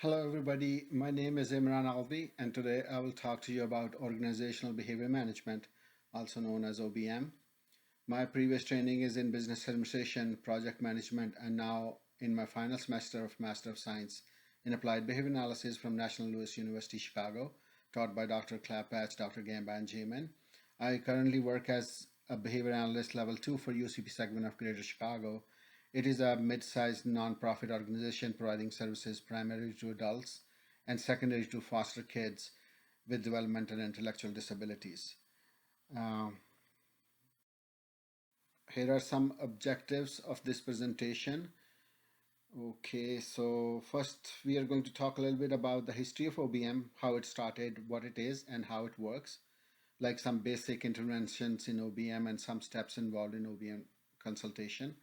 Hello, everybody. My name is Imran Alvi, and today I will talk to you about organizational behavior management, also known as OBM. My previous training is in business administration, project management, and now in my final semester of Master of Science in Applied Behavior Analysis from National Louis University, Chicago, taught by Dr. Clapatch, Dr. Gamba, and Jamin. I currently work as a behavior analyst level 2 for UCP segment of Greater Chicago. It is a mid-sized nonprofit organization providing services primarily to adults and secondary to foster kids with developmental and intellectual disabilities. Uh, Here are some objectives of this presentation. Okay, so first we are going to talk a little bit about the history of OBM, how it started, what it is, and how it works, like some basic interventions in OBM and some steps involved in OBM consultation.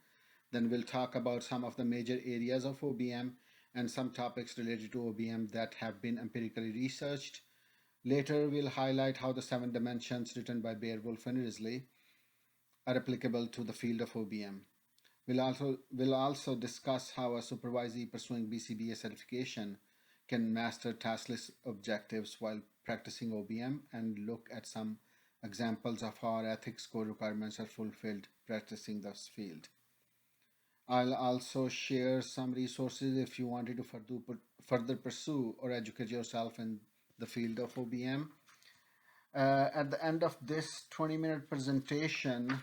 Then we'll talk about some of the major areas of OBM and some topics related to OBM that have been empirically researched. Later, we'll highlight how the seven dimensions written by Beowulf and Risley are applicable to the field of OBM. We'll also discuss how a supervisee pursuing BCBA certification can master task list objectives while practicing OBM and look at some examples of how our ethics core requirements are fulfilled practicing this field. I'll also share some resources if you wanted to further pursue or educate yourself in the field of OBM. At the end of this 20-minute presentation,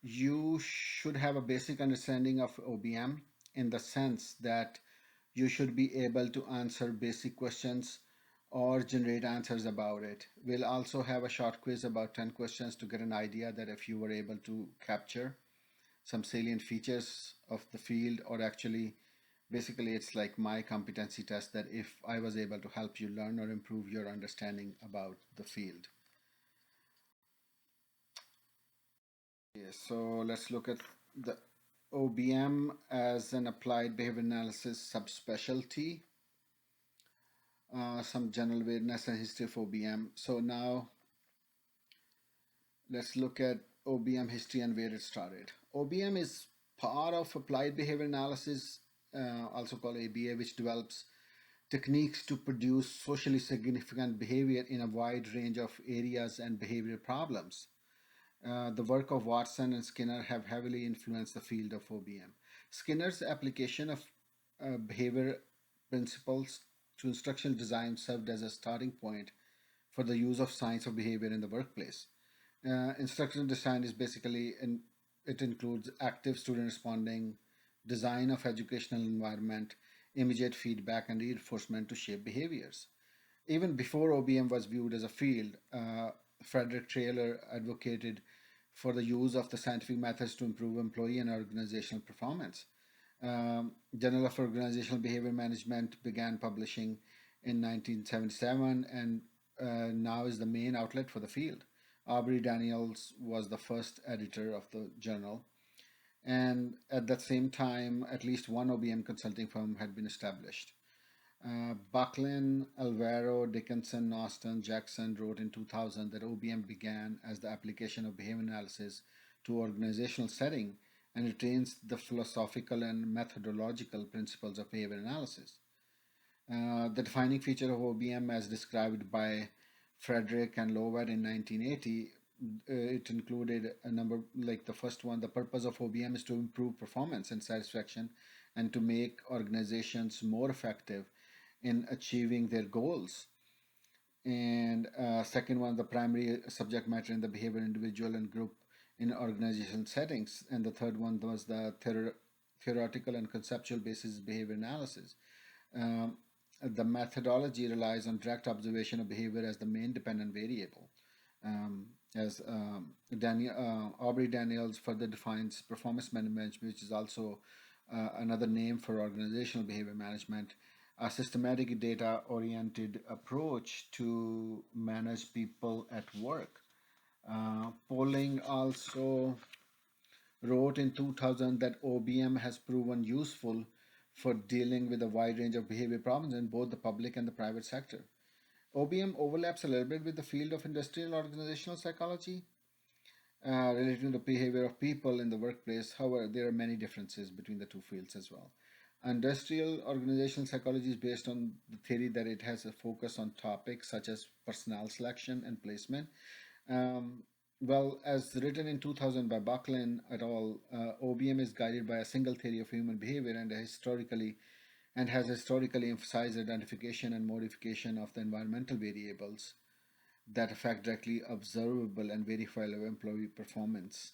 you should have a basic understanding of OBM in the sense that you should be able to answer basic questions or generate answers about it. We'll also have a short quiz about 10 questions to get an idea that if you were able to capture some salient features of the field, or actually basically it's like my competency test that if I was able to help you learn or improve your understanding about the field. Okay, so let's look at the OBM as an applied behavior analysis subspecialty, some general awareness and history of OBM. So now let's look at OBM history and where it started. OBM is part of applied behavior analysis, also called ABA, which develops techniques to produce socially significant behavior in a wide range of areas and behavior problems. The work of Watson and Skinner have heavily influenced the field of OBM. Skinner's application of behavior principles to instructional design served as a starting point for the use of science of behavior in the workplace. Instructional design is basically, it includes active student responding, design of educational environment, immediate feedback, and reinforcement to shape behaviors. Even before OBM was viewed as a field, Frederick Taylor advocated for the use of the scientific methods to improve employee and organizational performance. Journal of Organizational Behavior Management began publishing in 1977 and now is the main outlet for the field. Aubrey Daniels was the first editor of the journal, and at that same time, at least one OBM consulting firm had been established. Buckland, Alvaro, Dickinson, Austin, Jackson wrote in 2000 that OBM began as the application of behavior analysis to organizational setting and retains the philosophical and methodological principles of behavior analysis. The defining feature of OBM, as described by Frederick and Lowell in 1980, it included a number, like the first one, the purpose of OBM is to improve performance and satisfaction and to make organizations more effective in achieving their goals. And second one, the primary subject matter in the behavior individual and group in organizational settings. And the third one was the theoretical and conceptual basis behavior analysis. The methodology relies on direct observation of behavior as the main dependent variable. As Aubrey Daniels further defines performance management, which is also another name for organizational behavior management, a systematic data-oriented approach to manage people at work. Polling also wrote in 2000 that OBM has proven useful for dealing with a wide range of behavior problems in both the public and the private sector. OBM overlaps a little bit with the field of industrial organizational psychology, relating to the behavior of people in the workplace. However, there are many differences between the two fields as well. Industrial organizational psychology is based on the theory that it has a focus on topics such as personnel selection and placement. Um, well, as written in 2000 by Buckland et al., OBM is guided by a single theory of human behavior and has historically emphasized identification and modification of the environmental variables that affect directly observable and verifiable employee performance.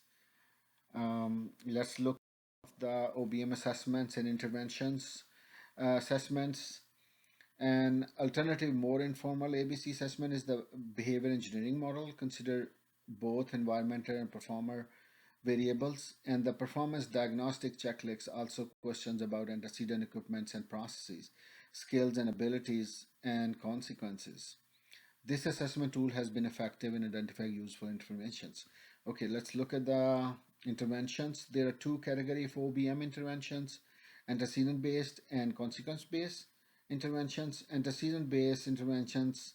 Let's look at the OBM assessments and interventions. Assessments. An alternative, more informal ABC assessment is the behavior engineering model. Consider both environmental and performer variables, and the performance diagnostic checklist also questions about antecedent equipments and processes, skills and abilities, and consequences. This assessment tool has been effective in identifying useful interventions. Okay, let's look at the interventions. There are two categories of OBM interventions: antecedent based and consequence based interventions. Antecedent based interventions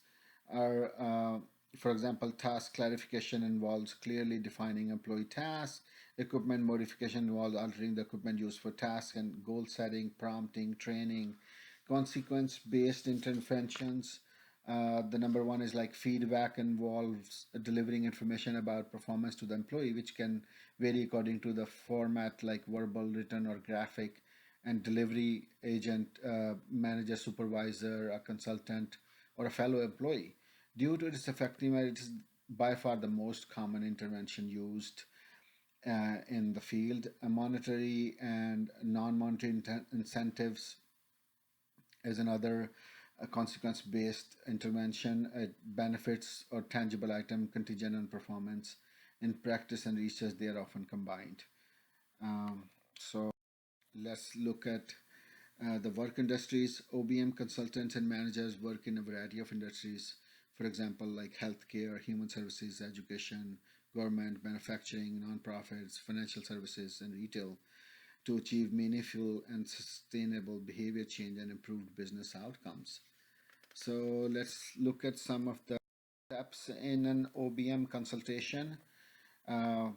are, for example, task clarification involves clearly defining employee tasks. Equipment modification involves altering the equipment used for tasks and goal setting, prompting, training. Consequence based interventions, the number one is like feedback involves delivering information about performance to the employee, which can vary according to the format, like verbal, written, or graphic. And delivery agent, manager, supervisor, a consultant, or a fellow employee. Due to its effectiveness, it is by far the most common intervention used in the field. Monetary and non-monetary incentives is another consequence based intervention. It benefits or tangible item contingent on performance. In practice and research, they are often combined. So let's look at the work industries. OBM consultants and managers work in a variety of industries, for example, like healthcare, human services, education, government, manufacturing, nonprofits, financial services, and retail, to achieve meaningful and sustainable behavior change and improved business outcomes. So let's look at some of the steps in an OBM consultation. Uh,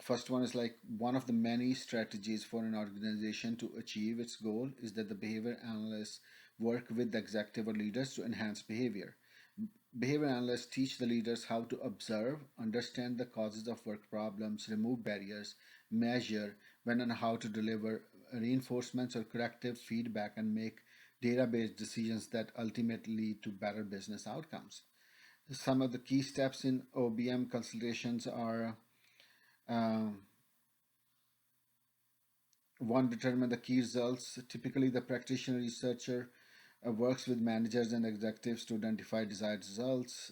First one is like one of the many strategies for an organization to achieve its goal is that the behavior analysts work with the executive or leaders to enhance behavior. Behavior analysts teach the leaders how to observe, understand the causes of work problems, remove barriers, measure when and how to deliver reinforcements or corrective feedback, and make data-based decisions that ultimately lead to better business outcomes. Some of the key steps in OBM consultations are, um, one, determine the key results. Typically, the practitioner researcher works with managers and executives to identify desired results.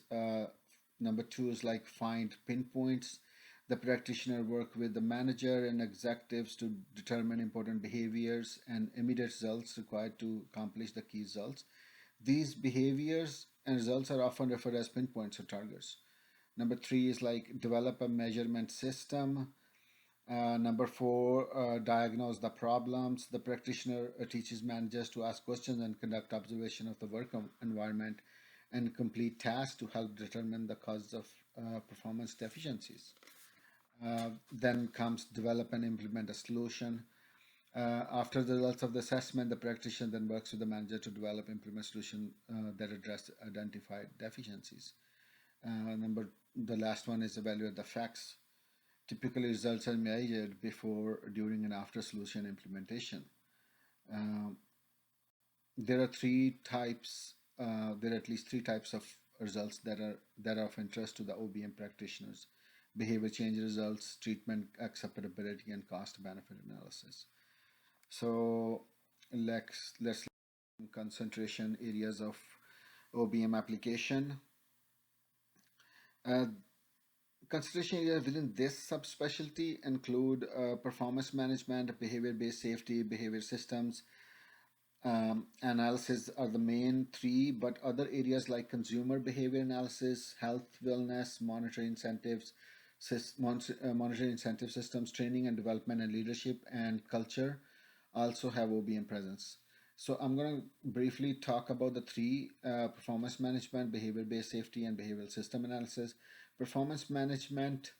Number two is like find pinpoints. The practitioner work with the manager and executives to determine important behaviors and immediate results required to accomplish the key results. These behaviors and results are often referred as pinpoints or targets. Number three is like develop a measurement system. Number four, diagnose the problems. The practitioner teaches managers to ask questions and conduct observation of the work environment and complete tasks to help determine the causes of performance deficiencies. Then comes develop and implement a solution. After the results of the assessment, the practitioner then works with the manager to develop implement solution that address identified deficiencies. The last one is evaluate the facts. Typically, results are measured before, during, and after solution implementation. Um, there are three types. There are at least three types of results that are of interest to the OBM practitioners: behavior change results, treatment acceptability, and cost benefit analysis. So let's concentration areas of OBM application. Uh, Consideration areas within this subspecialty include performance management, behavior-based safety, behavior systems, analysis are the main three, but other areas like consumer behavior analysis, health, wellness, monitoring incentive systems, training and development, and leadership and culture also have OBM presence. So I'm going to briefly talk about the three: performance management, behavior-based safety, and behavioral system analysis. Performance management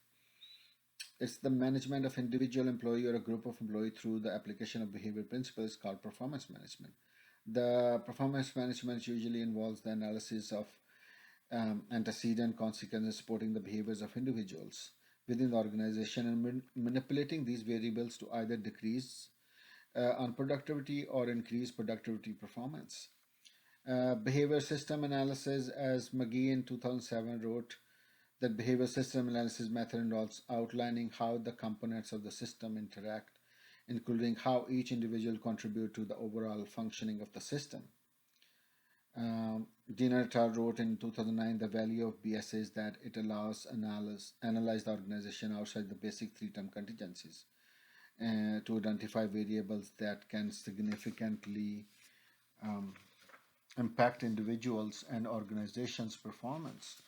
It's the management of individual employee or a group of employee through the application of behavior principles called performance management. The performance management usually involves the analysis of antecedent consequences supporting the behaviors of individuals within the organization and manipulating these variables to either decrease on productivity or increase productivity performance. Behavior system analysis, as McGee in 2007 wrote, that behavior system analysis method involves outlining how the components of the system interact, including how each individual contribute to the overall functioning of the system. Dina wrote in 2009, the value of BSA is that it allows analyze the organization outside the basic three-term contingencies to identify variables that can significantly um, impact individuals and organizations' performance.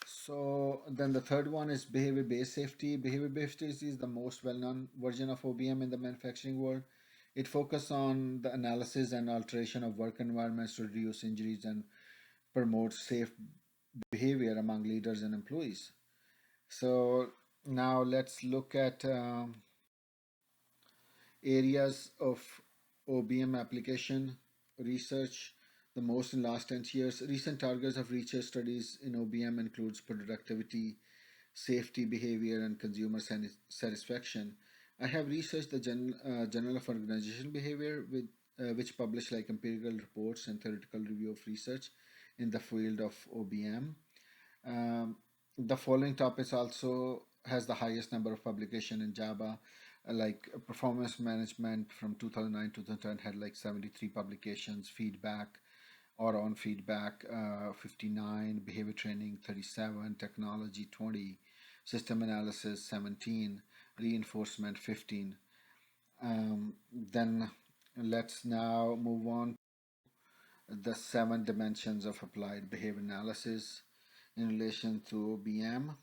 So then the third one is behavior-based safety. Behavior-based safety is the most well-known version of OBM in the manufacturing world. It focuses on the analysis and alteration of work environments to reduce injuries and promote safe behavior among leaders and employees. So now let's look at areas of OBM application research, the most in last 10 years. Recent targets of research studies in OBM includes productivity, safety, behavior, and consumer satisfaction. I have researched the Journal of Organizational Behavior, which published like empirical reports and theoretical review of research in the field of OBM. Um, the following topics also has the highest number of publication in Java, like performance management from 2009 to 2010 had like 73 publications, feedback or on feedback 59, behavior training 37, technology 20, system analysis 17, reinforcement 15. Then let's now move on the 7 dimensions of applied behavior analysis in relation to OBM.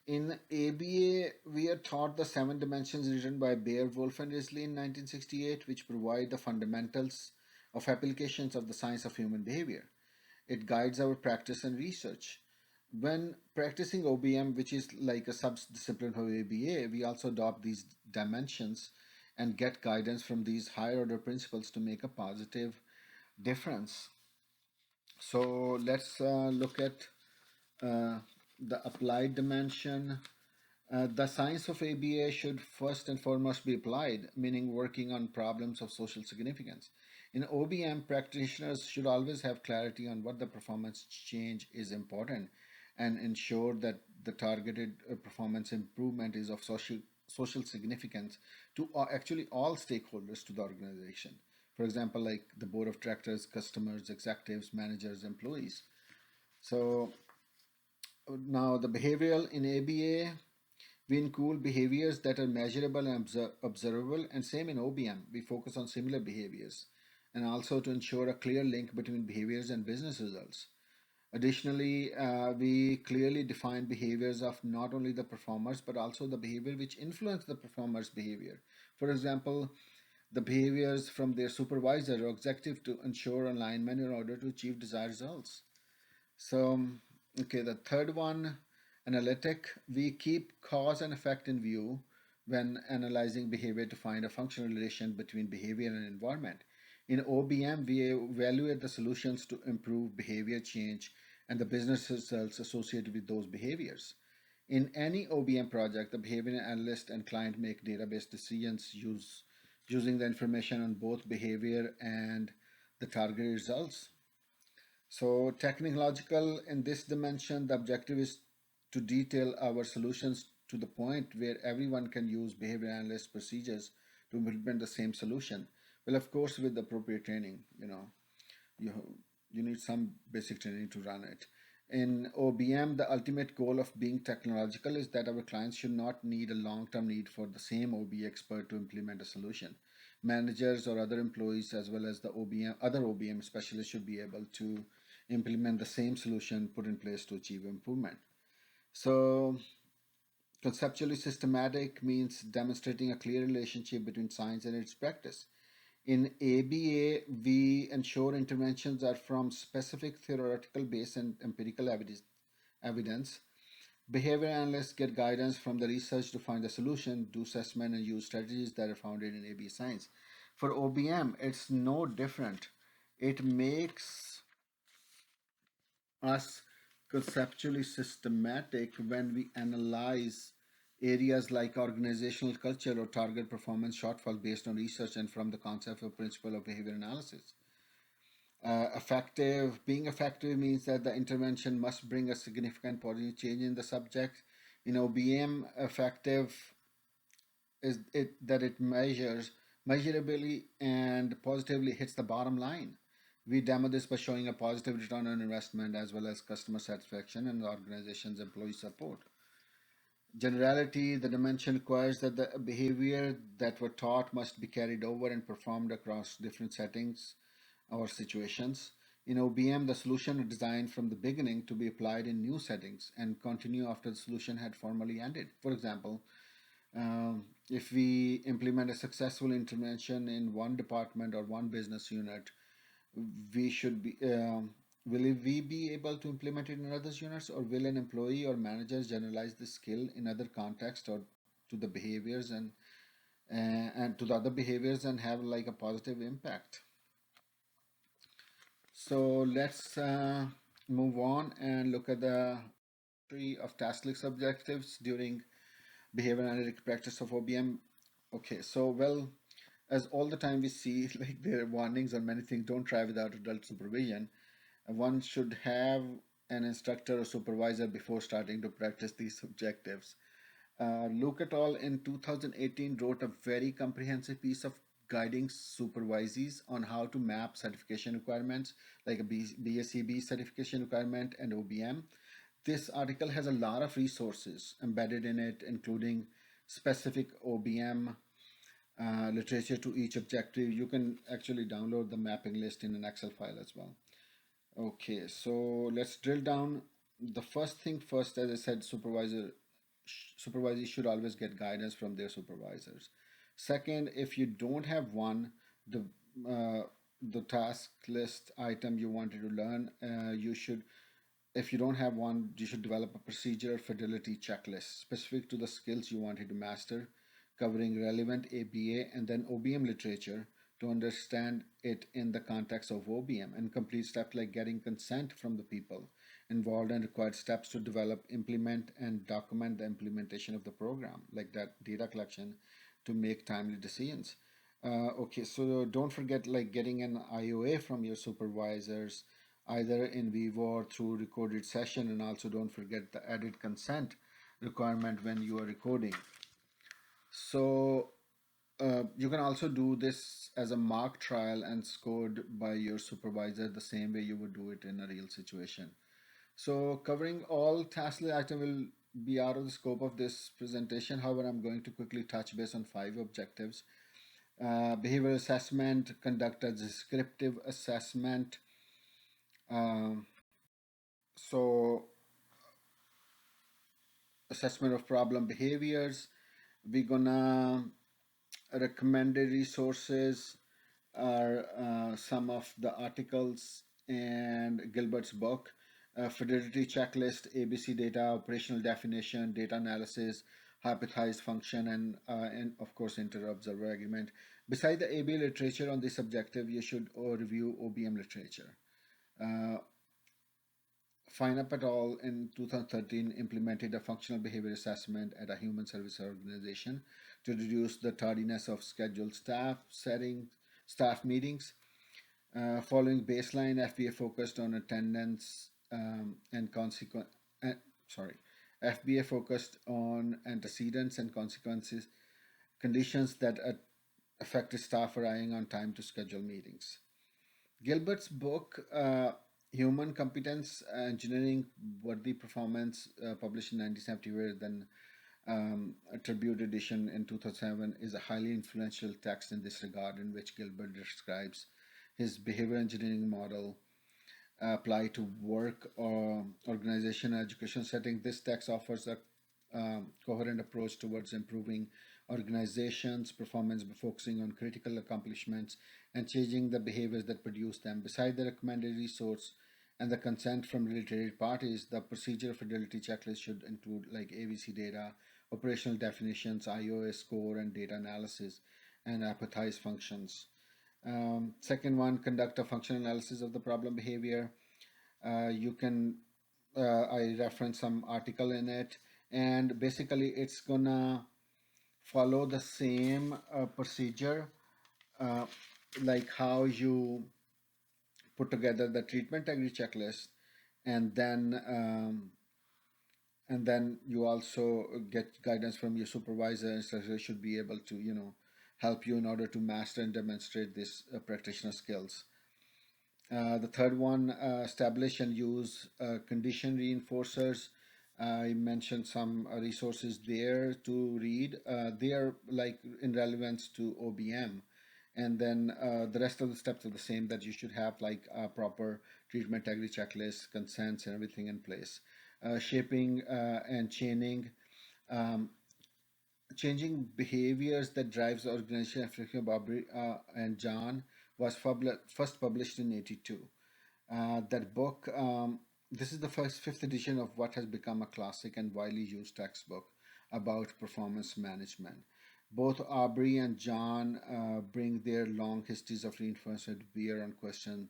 In ABA, we are taught the 7 dimensions written by Bear, Wolf, and Risley in 1968, which provide the fundamentals of applications of the science of human behavior. It guides our practice and research. When practicing OBM, which is like a subdiscipline of ABA, we also adopt these dimensions and get guidance from these higher order principles to make a positive difference. So let's look at uh, the applied dimension. The science of ABA should first and foremost be applied, meaning working on problems of social significance. In OBM, practitioners should always have clarity on what the performance change is important and ensure that the targeted performance improvement is of social significance to actually all stakeholders to the organization. For example, like the board of directors, customers, executives, managers, employees. So now the behavioral in ABA, we include behaviors that are measurable and observable, and same in OBM. We focus on similar behaviors and also to ensure a clear link between behaviors and business results. Additionally, we clearly define behaviors of not only the performers but also the behavior which influence the performer's behavior. For example, the behaviors from their supervisor or executive to ensure alignment in order to achieve desired results. So, okay, the third one, analytic, we keep cause and effect in view when analyzing behavior to find a functional relation between behavior and environment. In OBM, we evaluate the solutions to improve behavior change and the business results associated with those behaviors. In any OBM project, the behavior analyst and client make database decisions using the information on both behavior and the target results. So technological in this dimension, the objective is to detail our solutions to the point where everyone can use behavior analyst procedures to implement the same solution. Well, of course, with appropriate training, you you need some basic training to run it. In OBM, the ultimate goal of being technological is that our clients should not need a long-term need for the same OB expert to implement a solution. Managers or other employees, as well as the other OBM specialists, should be able to implement the same solution put in place to achieve improvement. So, conceptually systematic means demonstrating a clear relationship between science and its practice. In ABA, we ensure interventions are from specific theoretical base and empirical evidence. Behavior analysts get guidance from the research to find the solution, do assessment, and use strategies that are founded in ABA science. For OBM, it's no different. It makes us conceptually systematic when we analyze areas like organizational culture or target performance shortfall based on research and from the concept or principle of behavior analysis. Being effective means that the intervention must bring a significant positive change in the subject. In OBM, effective is it that it measurably and positively hits the bottom line. We demo this by showing a positive return on investment as well as customer satisfaction and the organization's employee support. Generality, the dimension requires that the behavior that were taught must be carried over and performed across different settings or situations. In OBM, the solution is designed from the beginning to be applied in new settings and continue after the solution had formally ended. For example, if we implement a successful intervention in one department or one business unit, we should be will we be able to implement it in other units, or will an employee or managers generalize this skill in other contexts or to the behaviors and to the other behaviors and have like a positive impact. So let's move on and look at the tree of task list objectives during behavior analytic practice of OBM. Okay, so well, as all the time we see, like there are warnings on many things. Don't try without adult supervision. One should have an instructor or supervisor before starting to practice these objectives. Luke et al. In 2018 wrote a very comprehensive piece of guiding supervisees on how to map certification requirements like a BSEB certification requirement and OBM. This article has a lot of resources embedded in it, including specific OBM literature to each objective. You can actually download the mapping list in an Excel file as well. Okay, so let's drill down. The first thing first, as I said, supervisors should always get guidance from their supervisors. Second, if you don't have one, the uh, the task list item you wanted to learn, you should, if you don't have one, you should develop a procedure fidelity checklist specific to the skills you wanted to master, covering relevant ABA and then OBM literature to understand it in the context of OBM, and complete steps like getting consent from the people involved and required steps to develop, implement, and document the implementation of the program, like that data collection to make timely decisions. Okay, so don't forget like getting an IOA from your supervisors, either in vivo or through recorded session, and also don't forget the added consent requirement when you are recording. So you can also do this as a mock trial and scored by your supervisor the same way you would do it in a real situation. So covering all task list item will be out of the scope of this presentation. However, I'm going to quickly touch base on 5 objectives. Behavioral assessment, conduct a descriptive assessment. Um, so assessment of problem behaviors. We're gonna recommended resources are some of the articles and Gilbert's book, fidelity checklist, ABC data, operational definition, data analysis, hypothesized function, and of course inter-observer agreement. Beside the ABA literature on this objective, you should review OBM literature. Uh, Feinup et al. In 2013 implemented a functional behavior assessment at a human service organization to reduce the tardiness of scheduled staff meetings. Following baseline, FBA focused on attendance and consequent. Sorry, FBA focused on antecedents and consequences, conditions that affected staff arriving on time to schedule meetings. Gilbert's book, Human Competence Engineering Worthy Performance, published in 1970, where then a tribute edition in 2007, is a highly influential text in this regard, in which Gilbert describes his behavior engineering model applied to work or organization and education setting. This text offers a coherent approach towards improving organizations' performance by focusing on critical accomplishments and changing the behaviors that produce them. Beside the recommended resource and the consent from related parties. The procedure fidelity checklist should include like ABC data, operational definitions, iOS score, and data analysis, and apathize functions. Second one, conduct a functional analysis of the problem behavior. You can, I reference some article in it, and basically it's gonna follow the same procedure, uh, like how you put together the treatment integrity checklist, and then you also get guidance from your supervisor, and so they should be able to help you in order to master and demonstrate this practitioner skills. The third one, establish and use condition reinforcers. I mentioned some resources there to read. They are like in relevance to OBM. And then the rest of the steps are the same, that you should have like a proper treatment integrity checklist, consents, and everything in place. Shaping and chaining. Um, Changing behaviors that drives the organization, African Bobby and John, was first published in 82. That book, this is the first fifth edition of what has become a classic and widely used textbook about performance management. Both Aubrey and John bring their long histories of reinforcement to bear on questions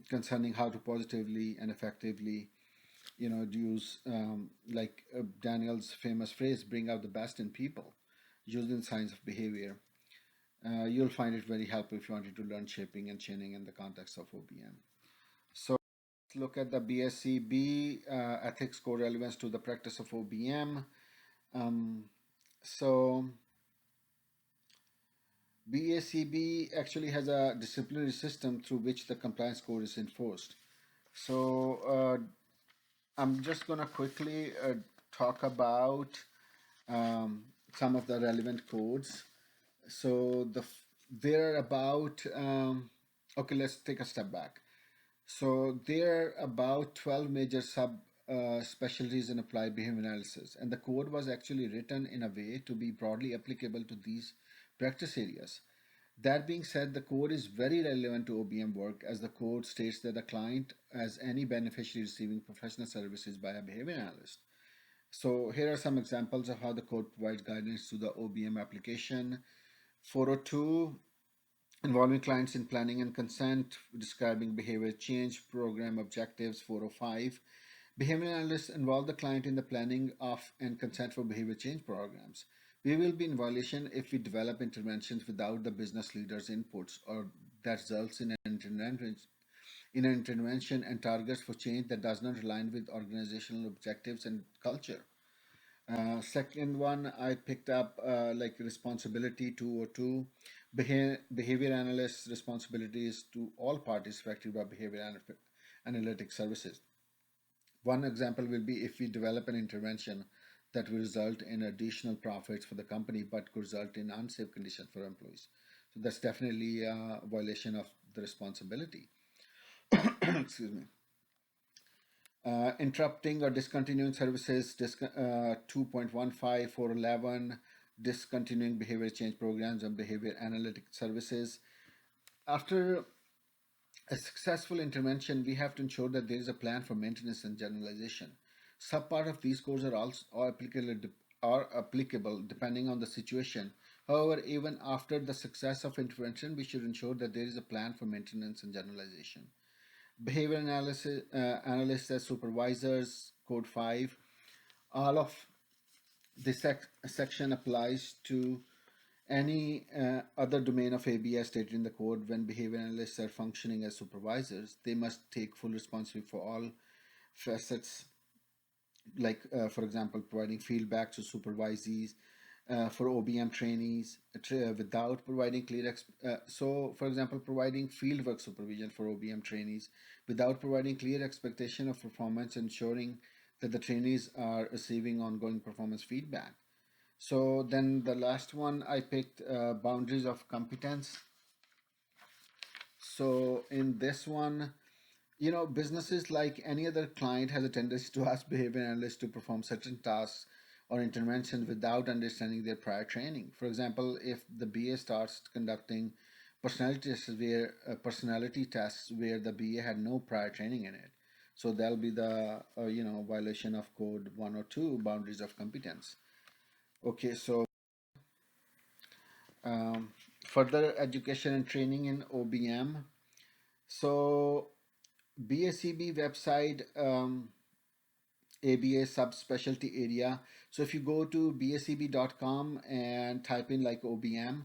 concerning how to positively and effectively, use like Daniel's famous phrase, bring out the best in people, using science of behavior. You'll find it very helpful if you wanted to learn shaping and chaining in the context of OBM. So let's look at the BSCB ethics core relevance to the practice of OBM. Um, so BACB actually has a disciplinary system through which the compliance code is enforced. So I'm just going to quickly talk about um, some of the relevant codes. So there are about okay, let's take a step back. So there are about 12 major sub specialties in applied behavior analysis, and the code was actually written in a way to be broadly applicable to these practice areas. That being said, the code is very relevant to OBM work, as the code states that the client as any beneficiary receiving professional services by a behavior analyst. So here are some examples of how the code provides guidance to the OBM application. 402, involving clients in planning and consent, describing behavior change program objectives. 405, behavior analysts involve the client in the planning of and consent for behavior change programs. We will be in violation if we develop interventions without the business leaders' inputs, or that results in an intervention and targets for change that does not align with organizational objectives and culture. Second one, I picked up like responsibility 202. Behavior analysts' responsibilities to all parties affected by behavior analytic services. One example will be if we develop an intervention that will result in additional profits for the company but could result in unsafe conditions for employees. So that's definitely a violation of the responsibility. Excuse me. Interrupting or discontinuing services, 2.15, discontinuing behavior change programs and behavior analytic services. After a successful intervention, we have to ensure that there is a plan for maintenance and generalization. Subpart of these codes are also applicable depending on the situation. However, even after the success of intervention, we should ensure that there is a plan for maintenance and generalization. Behavior analysis analysts as supervisors, code 5. All of this section applies to any other domain of ABA stated in the code. When behavior analysts are functioning as supervisors, they must take full responsibility for all facets, like for example providing feedback to supervisees, for OBM trainees, without providing so for example providing fieldwork supervision for OBM trainees without providing clear expectation of performance, ensuring that the trainees are receiving ongoing performance feedback. So then the last one I picked, boundaries of competence. So in this one, businesses like any other client has a tendency to ask behavior analysts to perform certain tasks or interventions without understanding their prior training. For example, if the BA starts conducting personality tests where the BA had no prior training in it. So that'll be the violation of code 102, boundaries of competence. Okay, so um, further education and training in OBM. So BACB website, ABA subspecialty area. So if you go to bacb.com and type in like OBM,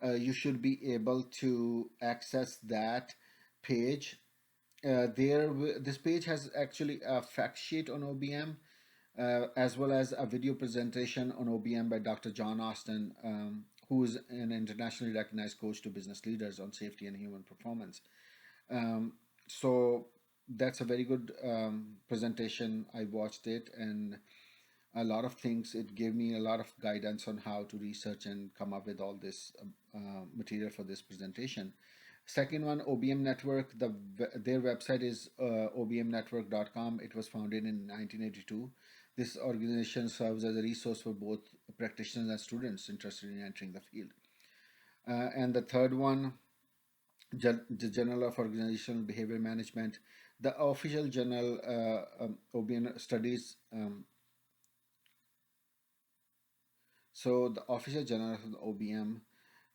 you should be able to access that page. This page has actually a fact sheet on OBM, as well as a video presentation on OBM by Dr. John Austin, who is an internationally recognized coach to business leaders on safety and human performance. Um, so that's a very good presentation. I watched it, and a lot of things. It gave me a lot of guidance on how to research and come up with all this material for this presentation. Second one, OBM Network. Their website is obmnetwork.com. It was founded in 1982. This organization serves as a resource for both practitioners and students interested in entering the field. And the third one, the Journal of Organizational Behavior Management. The official journal, OBM studies. So the official journal of the OBM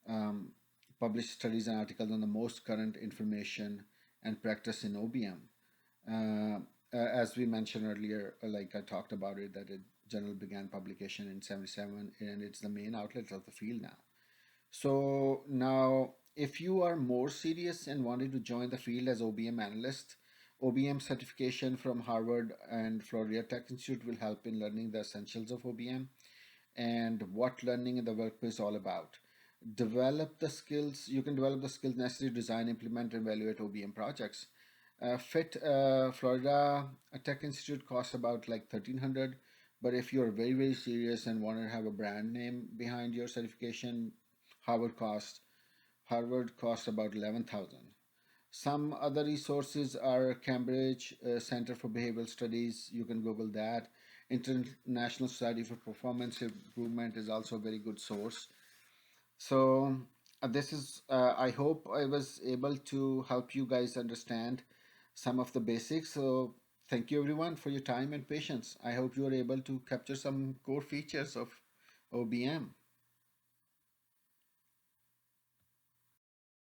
um, published studies and articles on the most current information and practice in OBM. As we mentioned earlier, like I talked about it, that the journal began publication in 77 and it's the main outlet of the field now. So now, if you are more serious and wanted to join the field as OBM analyst, OBM certification from Harvard and Florida Tech Institute will help in learning the essentials of OBM and what learning in the workplace is all about. Develop the skills, you can develop the skills necessary to design, implement, and evaluate OBM projects. Fit Florida Tech Institute costs about like 1,300, but if you're very, very serious and want to have a brand name behind your certification, Harvard costs Harvard costs about 11,000. Some other resources are Cambridge Center for Behavioral Studies. You can Google that. International Society for Performance Improvement is also a very good source. So this is, I hope I was able to help you guys understand some of the basics. So thank you everyone for your time and patience. I hope you are able to capture some core features of OBM.